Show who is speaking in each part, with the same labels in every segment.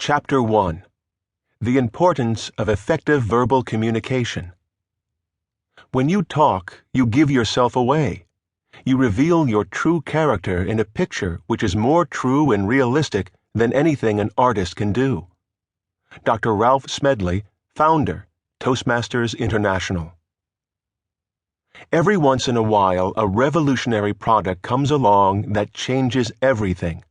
Speaker 1: Chapter 1. The Importance of Effective Verbal Communication. When you talk, you give yourself away. You reveal your true character in a picture which is more true and realistic than anything an artist can do. Dr. Ralph Smedley, Founder, Toastmasters International. Every once in a while, a revolutionary product comes along that changes everything.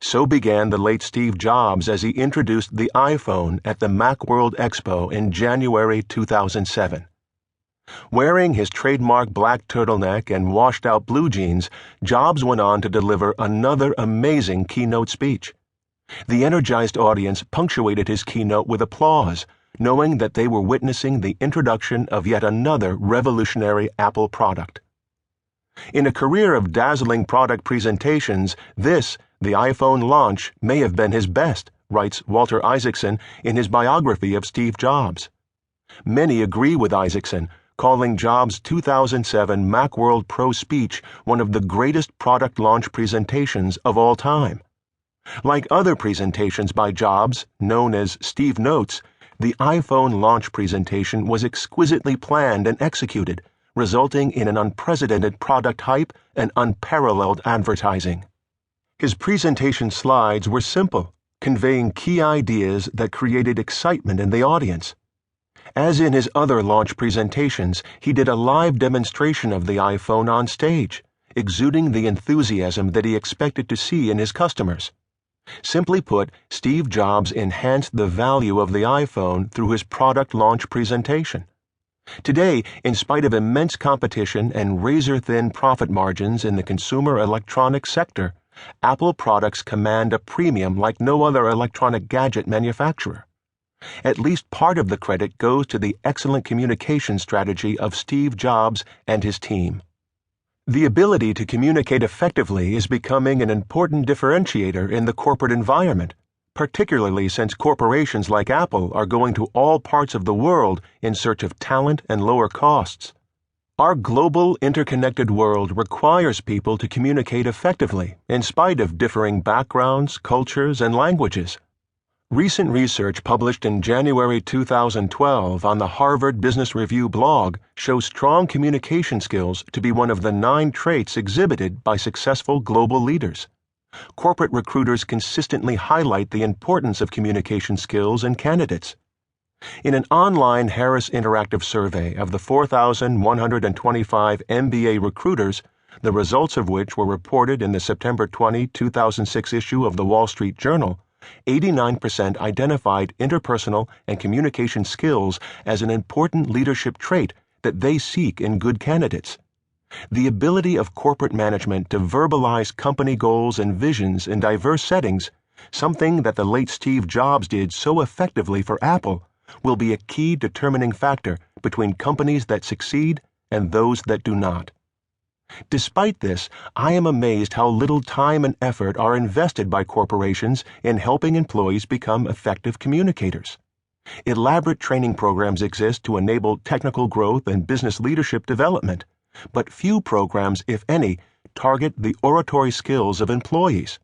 Speaker 1: So began the late Steve Jobs as he introduced the iPhone at the Macworld Expo in January 2007. Wearing his trademark black turtleneck and washed-out blue jeans, Jobs went on to deliver another amazing keynote speech. The energized audience punctuated his keynote with applause, knowing that they were witnessing the introduction of yet another revolutionary Apple product. In a career of dazzling product presentations, the iPhone launch, may have been his best, writes Walter Isaacson in his biography of Steve Jobs. Many agree with Isaacson, calling Jobs' 2007 Macworld Pro speech one of the greatest product launch presentations of all time. Like other presentations by Jobs, known as Steve Notes, the iPhone launch presentation was exquisitely planned and executed, resulting in an unprecedented product hype and unparalleled advertising. His presentation slides were simple, conveying key ideas that created excitement in the audience. As in his other launch presentations, he did a live demonstration of the iPhone on stage, exuding the enthusiasm that he expected to see in his customers. Simply put, Steve Jobs enhanced the value of the iPhone through his product launch presentation. Today, in spite of immense competition and razor-thin profit margins in the consumer electronics sector, Apple products command a premium like no other electronic gadget manufacturer. At least part of the credit goes to the excellent communication strategy of Steve Jobs and his team. The ability to communicate effectively is becoming an important differentiator in the corporate environment, particularly since corporations like Apple are going to all parts of the world in search of talent and lower costs. Our global, interconnected world requires people to communicate effectively in spite of differing backgrounds, cultures, and languages. Recent research published in January 2012 on the Harvard Business Review blog shows strong communication skills to be one of the 9 traits exhibited by successful global leaders. Corporate recruiters consistently highlight the importance of communication skills in candidates. In an online Harris Interactive survey of the 4,125 MBA recruiters, the results of which were reported in the September 20, 2006 issue of the Wall Street Journal, 89% identified interpersonal and communication skills as an important leadership trait that they seek in good candidates. The ability of corporate management to verbalize company goals and visions in diverse settings, something that the late Steve Jobs did so effectively for Apple, will be a key determining factor between companies that succeed and those that do not. Despite this, I am amazed how little time and effort are invested by corporations in helping employees become effective communicators. Elaborate training programs exist to enable technical growth and business leadership development, but few programs, if any, target the oratory skills of employees.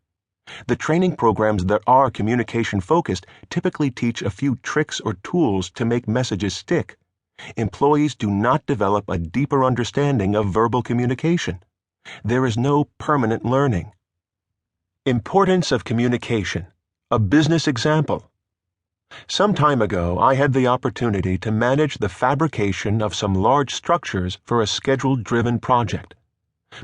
Speaker 1: The training programs that are communication-focused typically teach a few tricks or tools to make messages stick. Employees do not develop a deeper understanding of verbal communication. There is no permanent learning. Importance of communication. A business example. Some time ago, I had the opportunity to manage the fabrication of some large structures for a schedule-driven project.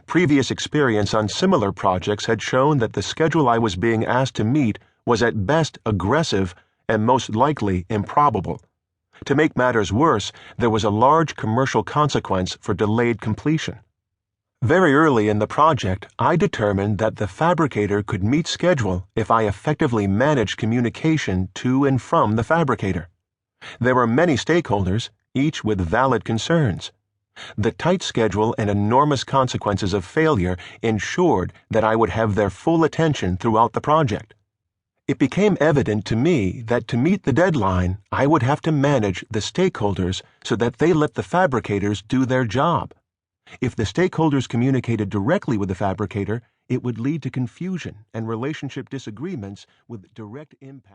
Speaker 1: Previous experience on similar projects had shown that the schedule I was being asked to meet was at best aggressive and most likely improbable. To make matters worse, there was a large commercial consequence for delayed completion. Very early in the project, I determined that the fabricator could meet schedule if I effectively managed communication to and from the fabricator. There were many stakeholders, each with valid concerns. The tight schedule and enormous consequences of failure ensured that I would have their full attention throughout the project. It became evident to me that to meet the deadline, I would have to manage the stakeholders so that they let the fabricators do their job. If the stakeholders communicated directly with the fabricator, it would lead to confusion and relationship disagreements with direct impact.